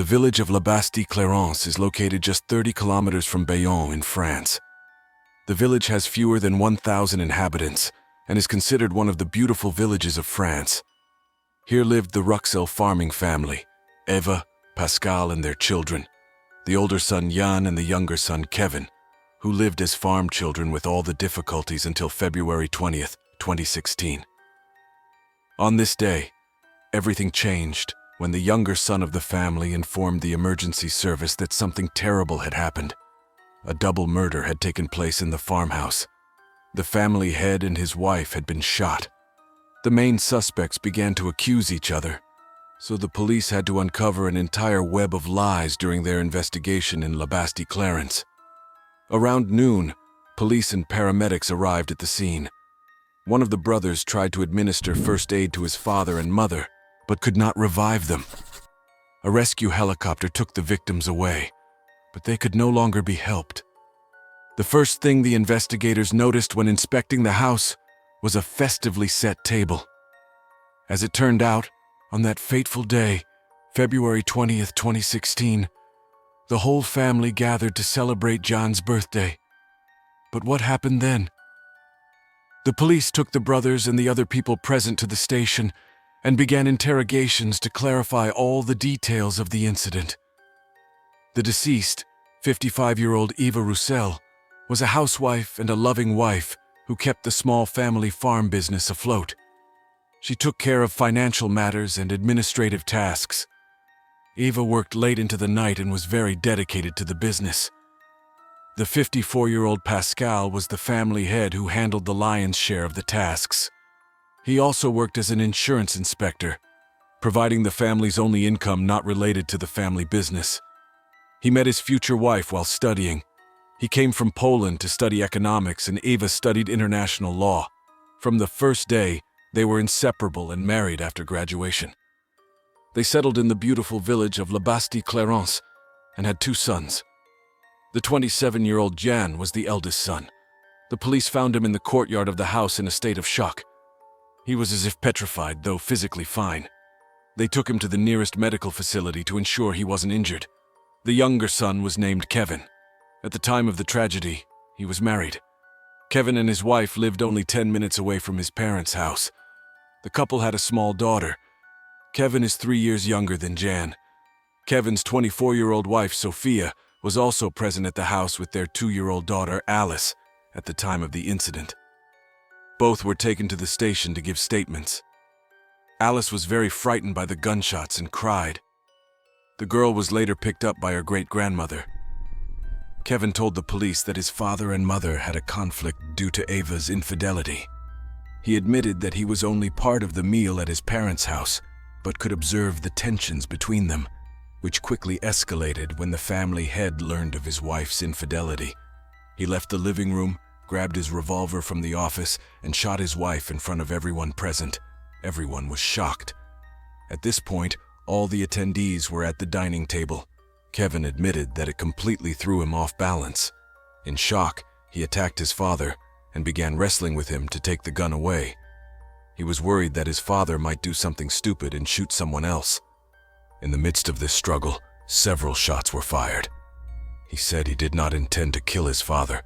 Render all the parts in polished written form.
The village of La Bastille-Clarence is located just 30 kilometers from Bayonne in France. The village has fewer than 1,000 inhabitants and is considered one of the beautiful villages of France. Here lived the Ruxel farming family, Eva, Pascal, and their children, the older son Jan and the younger son Kevin, who lived as farm children with all the difficulties until February 20th, 2016. On this day, everything changed when the younger son of the family informed the emergency service that something terrible had happened. A double murder had taken place in the farmhouse. The family head and his wife had been shot. The main suspects began to accuse each other, so the police had to uncover an entire web of lies during their investigation in La Bastille-Clarence. Around noon, police and paramedics arrived at the scene. One of the brothers tried to administer first aid to his father and mother, but could not revive them. A rescue helicopter took the victims away, but they could no longer be helped. The first thing the investigators noticed when inspecting the house was a festively set table. As it turned out, on that fateful day, February 20th, 2016, the whole family gathered to celebrate John's birthday. But what happened then? The police took the brothers and the other people present to the station and began interrogations to clarify all the details of the incident. The deceased, 55-year-old Eva Roussel, was a housewife and a loving wife who kept the small family farm business afloat. She took care of financial matters and administrative tasks. Eva worked late into the night and was very dedicated to the business. The 54-year-old Pascal was the family head who handled the lion's share of the tasks. He also worked as an insurance inspector, providing the family's only income not related to the family business. He met his future wife while studying. He came from Poland to study economics, and Eva studied international law. From the first day, they were inseparable and married after graduation. They settled in the beautiful village of La Bastille-Clarence and had 2 sons. The 27-year-old Jan was the eldest son. The police found him in the courtyard of the house in a state of shock. He was as if petrified, though physically fine. They took him to the nearest medical facility to ensure he wasn't injured. The younger son was named Kevin. At the time of the tragedy, he was married. Kevin and his wife lived only 10 minutes away from his parents' house. The couple had a small daughter. Kevin is 3 years younger than Jan. Kevin's 24-year-old wife, Sophia, was also present at the house with their 2-year-old daughter, Alice, at the time of the incident. Both were taken to the station to give statements. Alice was very frightened by the gunshots and cried. The girl was later picked up by her great-grandmother. Kevin told the police that his father and mother had a conflict due to Eva's infidelity. He admitted that he was only part of the meal at his parents' house, but could observe the tensions between them, which quickly escalated when the family head learned of his wife's infidelity. He left the living room, grabbed his revolver from the office, and shot his wife in front of everyone present. Everyone was shocked. At this point, all the attendees were at the dining table. Kevin admitted that it completely threw him off balance. In shock, he attacked his father and began wrestling with him to take the gun away. He was worried that his father might do something stupid and shoot someone else. In the midst of this struggle, several shots were fired. He said he did not intend to kill his father,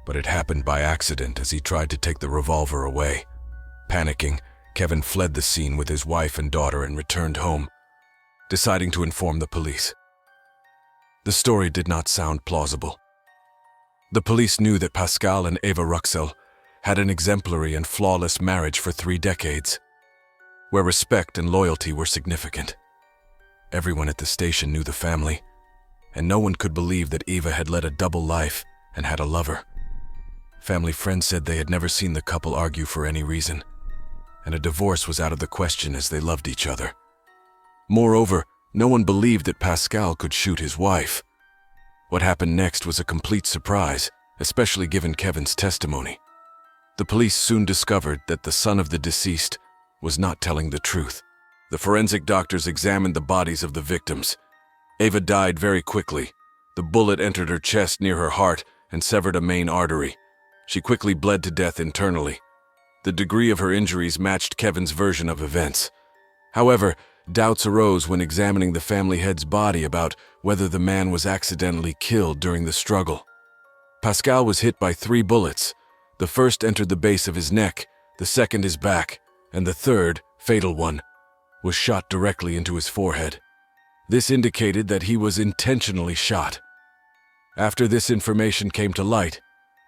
but it happened by accident as he tried to take the revolver away. Panicking, Kevin fled the scene with his wife and daughter and returned home, deciding to inform the police. The story did not sound plausible. The police knew that Pascal and Eva Ruxel had an exemplary and flawless marriage for 3 decades, where respect and loyalty were significant. Everyone at the station knew the family, and no one could believe that Eva had led a double life and had a lover. Family friends said they had never seen the couple argue for any reason, and a divorce was out of the question as they loved each other. Moreover, no one believed that Pascal could shoot his wife. What happened next was a complete surprise, especially given Kevin's testimony. The police soon discovered that the son of the deceased was not telling the truth. The forensic doctors examined the bodies of the victims. Eva died very quickly. The bullet entered her chest near her heart and severed a main artery. She quickly bled to death internally. The degree of her injuries matched Kevin's version of events. However, doubts arose when examining the family head's body about whether the man was accidentally killed during the struggle. Pascal was hit by 3 bullets. The first entered the base of his neck, the second his back, and the third, fatal one, was shot directly into his forehead. This indicated that he was intentionally shot. After this information came to light,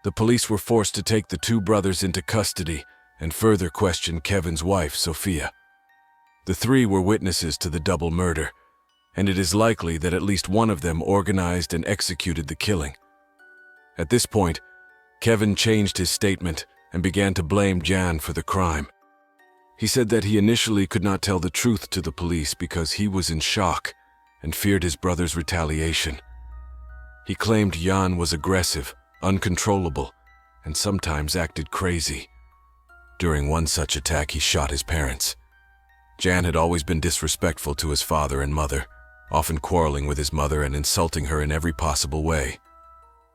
the police were forced to take the 2 brothers into custody and further question Kevin's wife, Sophia. The 3 were witnesses to the double murder, and it is likely that at least one of them organized and executed the killing. At this point, Kevin changed his statement and began to blame Jan for the crime. He said that he initially could not tell the truth to the police because he was in shock and feared his brother's retaliation. He claimed Jan was aggressive, uncontrollable, and sometimes acted crazy. During one such attack, he shot his parents. Jan had always been disrespectful to his father and mother, often quarreling with his mother and insulting her in every possible way.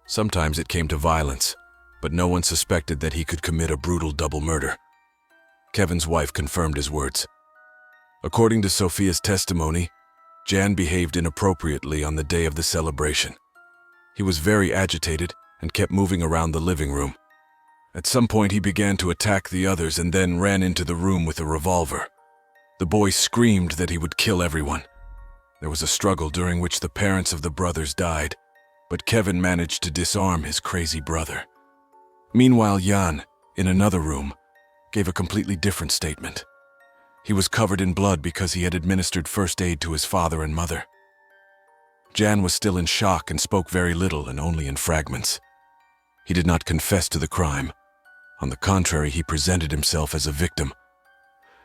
Sometimes it came to violence, but no one suspected that he could commit a brutal double murder. Kevin's wife confirmed his words. According to Sophia's testimony, Jan behaved inappropriately on the day of the celebration. He was very agitated and kept moving around the living room. At some point, he began to attack the others and then ran into the room with a revolver. The boy screamed that he would kill everyone. There was a struggle during which the parents of the brothers died, but Kevin managed to disarm his crazy brother. Meanwhile, Jan, in another room, gave a completely different statement. He was covered in blood because he had administered first aid to his father and mother. Jan was still in shock and spoke very little and only in fragments. He did not confess to the crime. On the contrary, he presented himself as a victim.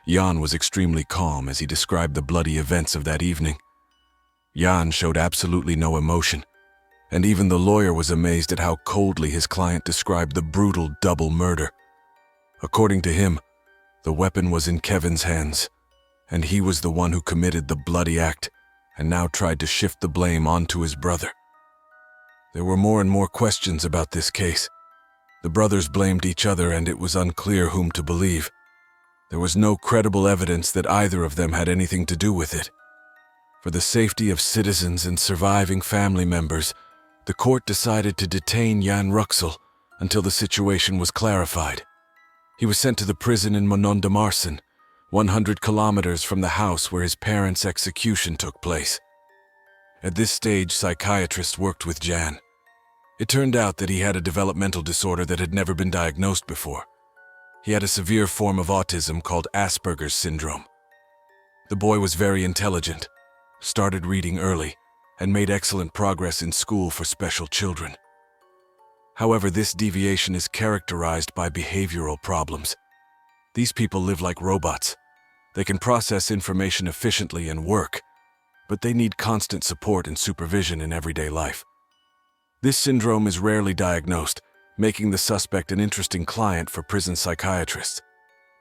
Jan was extremely calm as he described the bloody events of that evening. Jan showed absolutely no emotion, and even the lawyer was amazed at how coldly his client described the brutal double murder. According to him, the weapon was in Kevin's hands, and he was the one who committed the bloody act and now tried to shift the blame onto his brother. There were more and more questions about this case. The brothers blamed each other, and it was unclear whom to believe. There was no credible evidence that either of them had anything to do with it. For the safety of citizens and surviving family members, the court decided to detain Jan Ruxel until the situation was clarified. He was sent to the prison in Monon de Marsan, 100 kilometers from the house where his parents' execution took place. At this stage, psychiatrists worked with Jan. It turned out that he had a developmental disorder that had never been diagnosed before. He had a severe form of autism called Asperger's syndrome. The boy was very intelligent, started reading early, and made excellent progress in school for special children. However, this deviation is characterized by behavioral problems. These people live like robots. They can process information efficiently and work, but they need constant support and supervision in everyday life. This syndrome is rarely diagnosed, making the suspect an interesting client for prison psychiatrists.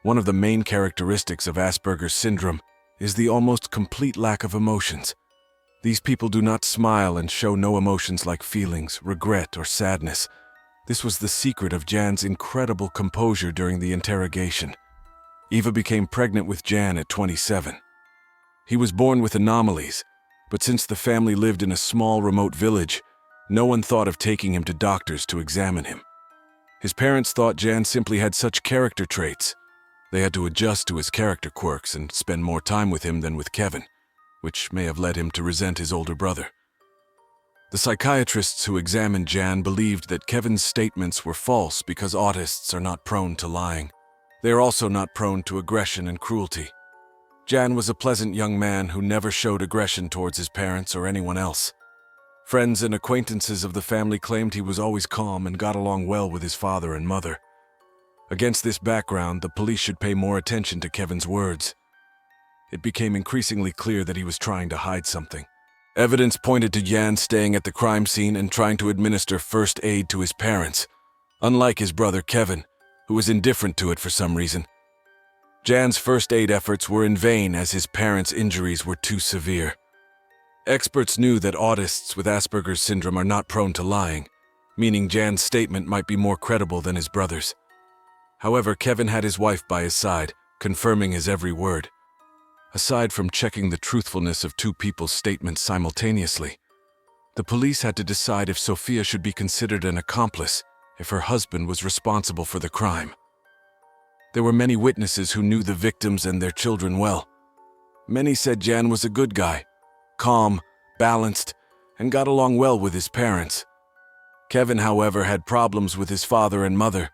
One of the main characteristics of Asperger's syndrome is the almost complete lack of emotions. These people do not smile and show no emotions like feelings, regret, or sadness. This was the secret of Jan's incredible composure during the interrogation. Eva became pregnant with Jan at 27. He was born with anomalies, but since the family lived in a small, remote village, no one thought of taking him to doctors to examine him. His parents thought Jan simply had such character traits. They had to adjust to his character quirks and spend more time with him than with Kevin, which may have led him to resent his older brother. The psychiatrists who examined Jan believed that Kevin's statements were false because autists are not prone to lying. They are also not prone to aggression and cruelty. Jan was a pleasant young man who never showed aggression towards his parents or anyone else. Friends and acquaintances of the family claimed he was always calm and got along well with his father and mother. Against this background, the police should pay more attention to Kevin's words. It became increasingly clear that he was trying to hide something. Evidence pointed to Jan staying at the crime scene and trying to administer first aid to his parents, unlike his brother Kevin, who was indifferent to it for some reason. Jan's first aid efforts were in vain as his parents' injuries were too severe. Experts knew that autists with Asperger's syndrome are not prone to lying, meaning Jan's statement might be more credible than his brother's. However, Kevin had his wife by his side, confirming his every word. Aside from checking the truthfulness of two people's statements simultaneously, the police had to decide if Sophia should be considered an accomplice if her husband was responsible for the crime. There were many witnesses who knew the victims and their children well. Many said Jan was a good guy, calm, balanced, and got along well with his parents. Kevin, however, had problems with his father and mother.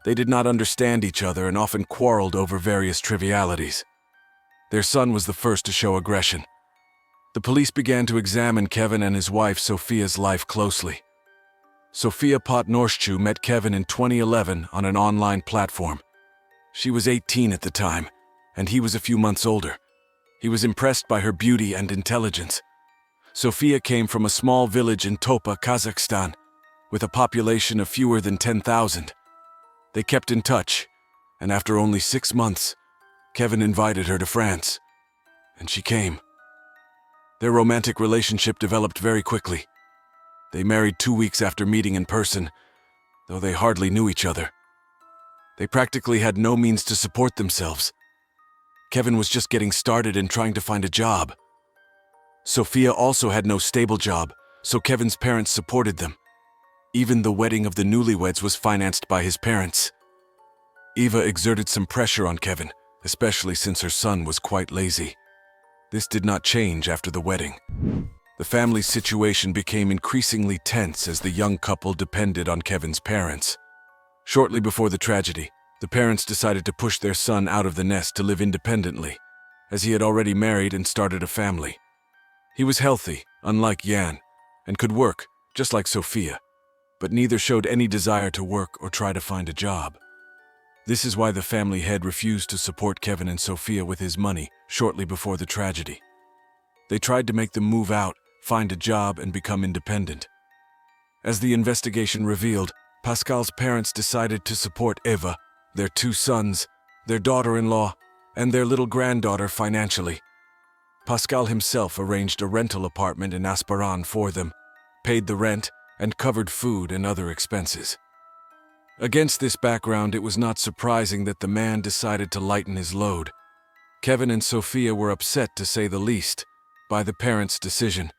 They did not understand each other and often quarreled over various trivialities. Their son was the first to show aggression. The police began to examine Kevin and his wife Sophia's life closely. Sophia Potnorschu met Kevin in 2011 on an online platform. She was 18 at the time, and he was a few months older. He was impressed by her beauty and intelligence. Sophia came from a small village in Topa, Kazakhstan, with a population of fewer than 10,000. They kept in touch, and after only 6 months, Kevin invited her to France, and she came. Their romantic relationship developed very quickly. They married 2 weeks after meeting in person, though they hardly knew each other. They practically had no means to support themselves. Kevin was just getting started and trying to find a job. Sophia also had no stable job, so Kevin's parents supported them. Even the wedding of the newlyweds was financed by his parents. Eva exerted some pressure on Kevin, especially since her son was quite lazy. This did not change after the wedding. The family's situation became increasingly tense as the young couple depended on Kevin's parents. Shortly before the tragedy, the parents decided to push their son out of the nest to live independently, as he had already married and started a family. He was healthy, unlike Jan, and could work, just like Sophia, but neither showed any desire to work or try to find a job. This is why the family head refused to support Kevin and Sophia with his money shortly before the tragedy. They tried to make them move out, find a job, and become independent. As the investigation revealed, Pascal's parents decided to support Eva, their 2 sons, their daughter-in-law, and their little granddaughter financially. Pascal himself arranged a rental apartment in Asparan for them, paid the rent, and covered food and other expenses. Against this background, it was not surprising that the man decided to lighten his load. Kevin and Sophia were upset, to say the least, by the parents' decision.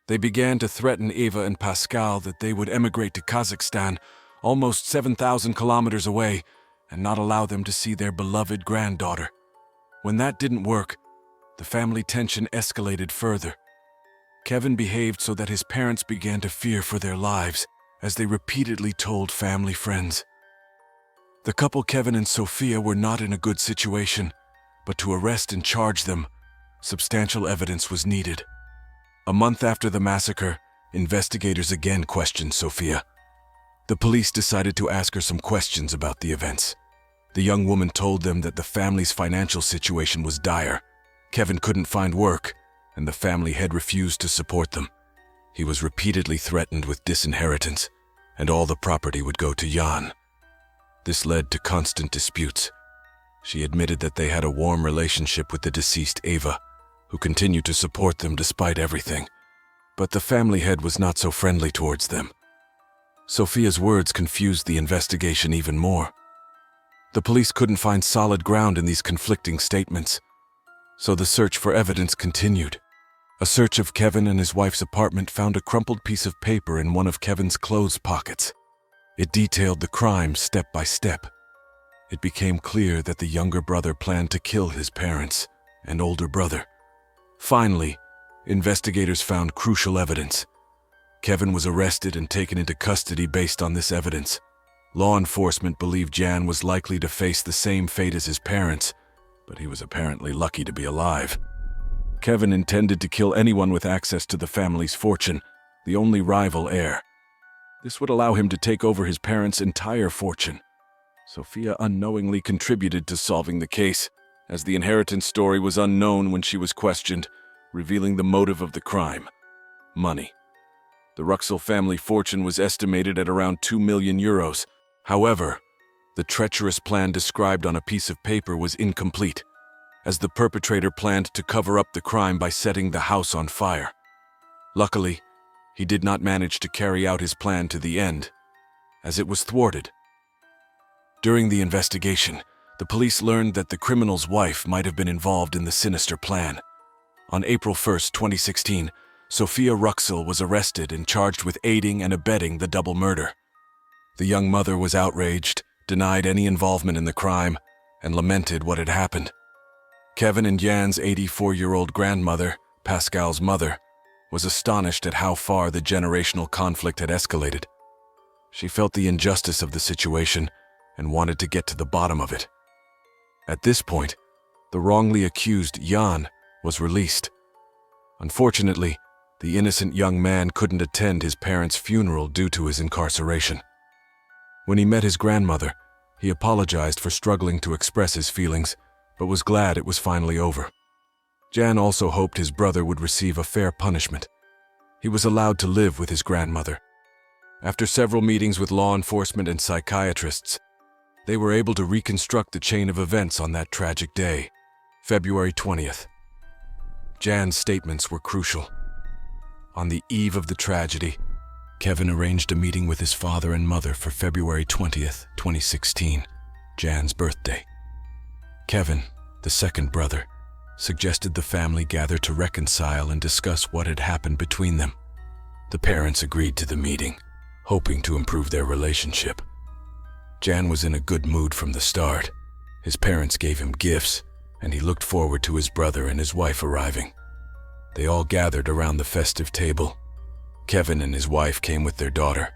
They began to threaten Eva and Pascal that they would emigrate to Kazakhstan, almost 7,000 kilometers away, and not allow them to see their beloved granddaughter. When that didn't work, the family tension escalated further. Kevin behaved so that his parents began to fear for their lives, as they repeatedly told family friends. The couple Kevin and Sophia were not in a good situation, but to arrest and charge them, substantial evidence was needed. A month after the massacre, investigators again questioned Sophia. The police decided to ask her some questions about the events. The young woman told them that the family's financial situation was dire. Kevin couldn't find work, and the family had refused to support them. He was repeatedly threatened with disinheritance, and all the property would go to Jan. This led to constant disputes. She admitted that they had a warm relationship with the deceased Eva, who continued to support them despite everything. But the family head was not so friendly towards them. Sophia's words confused the investigation even more. The police couldn't find solid ground in these conflicting statements, so the search for evidence continued. A search of Kevin and his wife's apartment found a crumpled piece of paper in one of Kevin's clothes pockets. It detailed the crime step by step. It became clear that the younger brother planned to kill his parents and older brother. Finally, investigators found crucial evidence. Kevin was arrested and taken into custody based on this evidence. Law enforcement believed Jan was likely to face the same fate as his parents, but he was apparently lucky to be alive. Kevin intended to kill anyone with access to the family's fortune, the only rival heir. This would allow him to take over his parents' entire fortune. Sophia unknowingly contributed to solving the case, as the inheritance story was unknown when she was questioned, revealing the motive of the crime: money. The Ruxel family fortune was estimated at around 2 million euros. However, the treacherous plan described on a piece of paper was incomplete, as the perpetrator planned to cover up the crime by setting the house on fire. Luckily, he did not manage to carry out his plan to the end, as it was thwarted. During the investigation, the police learned that the criminal's wife might have been involved in the sinister plan. On April 1, 2016, Sophia Ruxel was arrested and charged with aiding and abetting the double murder. The young mother was outraged, denied any involvement in the crime, and lamented what had happened. Kevin and Jan's 84-year-old grandmother, Pascal's mother, was astonished at how far the generational conflict had escalated. She felt the injustice of the situation and wanted to get to the bottom of it. At this point, the wrongly accused Jan was released. Unfortunately, the innocent young man couldn't attend his parents' funeral due to his incarceration. When he met his grandmother, he apologized for struggling to express his feelings, but was glad it was finally over. Jan also hoped his brother would receive a fair punishment. He was allowed to live with his grandmother. After several meetings with law enforcement and psychiatrists, they were able to reconstruct the chain of events on that tragic day, February 20th. Jan's statements were crucial. On the eve of the tragedy, Kevin arranged a meeting with his father and mother for February 20th, 2016, Jan's birthday. Kevin, the second brother, suggested the family gather to reconcile and discuss what had happened between them. The parents agreed to the meeting, hoping to improve their relationship. Jan was in a good mood from the start. His parents gave him gifts, and he looked forward to his brother and his wife arriving. They all gathered around the festive table. Kevin and his wife came with their daughter.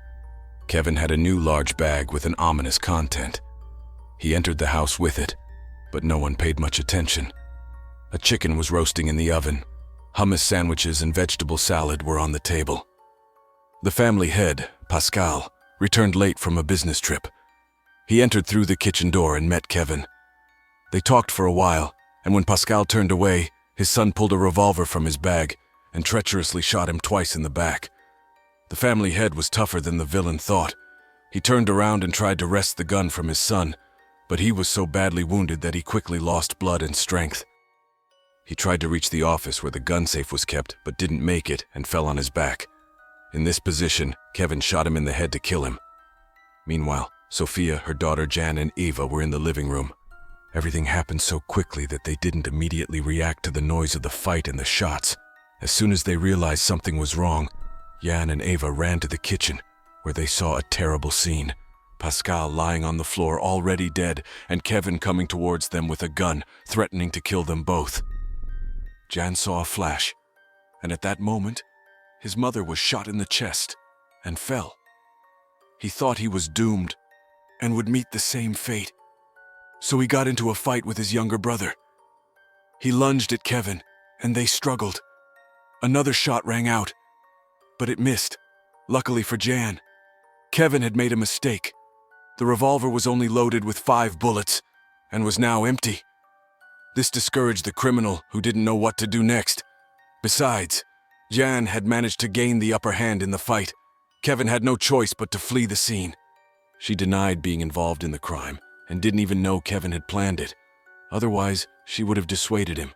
Kevin had a new large bag with an ominous content. He entered the house with it, but no one paid much attention. A chicken was roasting in the oven. Hummus sandwiches and vegetable salad were on the table. The family head, Pascal, returned late from a business trip. He entered through the kitchen door and met Kevin. They talked for a while, and when Pascal turned away, his son pulled a revolver from his bag and treacherously shot him twice in the back. The family head was tougher than the villain thought. He turned around and tried to wrest the gun from his son, but he was so badly wounded that he quickly lost blood and strength. He tried to reach the office where the gun safe was kept, but didn't make it and fell on his back. In this position, Kevin shot him in the head to kill him. Meanwhile, Sophia, her daughter Jan, and Eva were in the living room. Everything happened so quickly that they didn't immediately react to the noise of the fight and the shots. As soon as they realized something was wrong, Jan and Eva ran to the kitchen, where they saw a terrible scene. Pascal lying on the floor already dead, and Kevin coming towards them with a gun, threatening to kill them both. Jan saw a flash, and at that moment, his mother was shot in the chest and fell. He thought he was doomed and would meet the same fate. So he got into a fight with his younger brother. He lunged at Kevin, and they struggled. Another shot rang out, but it missed, luckily for Jan. Kevin had made a mistake. The revolver was only loaded with 5 bullets and was now empty. This discouraged the criminal, who didn't know what to do next. Besides, Jan had managed to gain the upper hand in the fight. Kevin had no choice but to flee the scene. She denied being involved in the crime and didn't even know Kevin had planned it. Otherwise, she would have dissuaded him.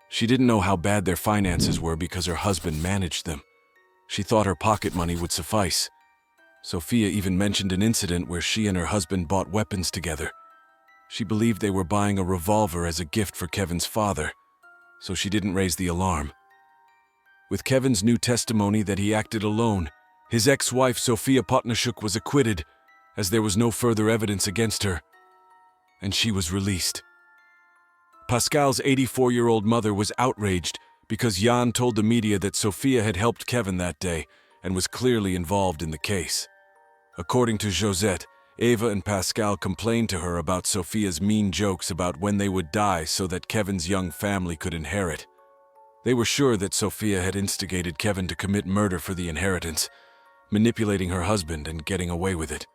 She didn't know how bad their finances were because her husband managed them. She thought her pocket money would suffice. Sophia even mentioned an incident where she and her husband bought weapons together. She believed they were buying a revolver as a gift for Kevin's father, so she didn't raise the alarm. With Kevin's new testimony that he acted alone, his ex-wife Sophia Potnichuk was acquitted, as there was no further evidence against her, and she was released. Pascal's 84-year-old mother was outraged because Jan told the media that Sophia had helped Kevin that day and was clearly involved in the case. According to Josette, Eva and Pascal complained to her about Sophia's mean jokes about when they would die so that Kevin's young family could inherit. They were sure that Sophia had instigated Kevin to commit murder for the inheritance, manipulating her husband and getting away with it.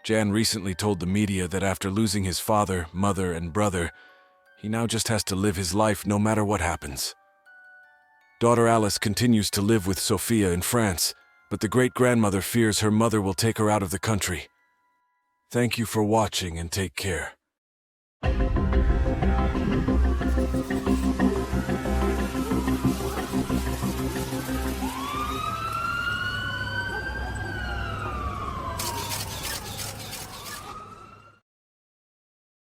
Jan recently told the media that after losing his father, mother, and brother, he now just has to live his life no matter what happens. Daughter Alice continues to live with Sophia in France, but the great-grandmother fears her mother will take her out of the country. Thank you for watching and take care.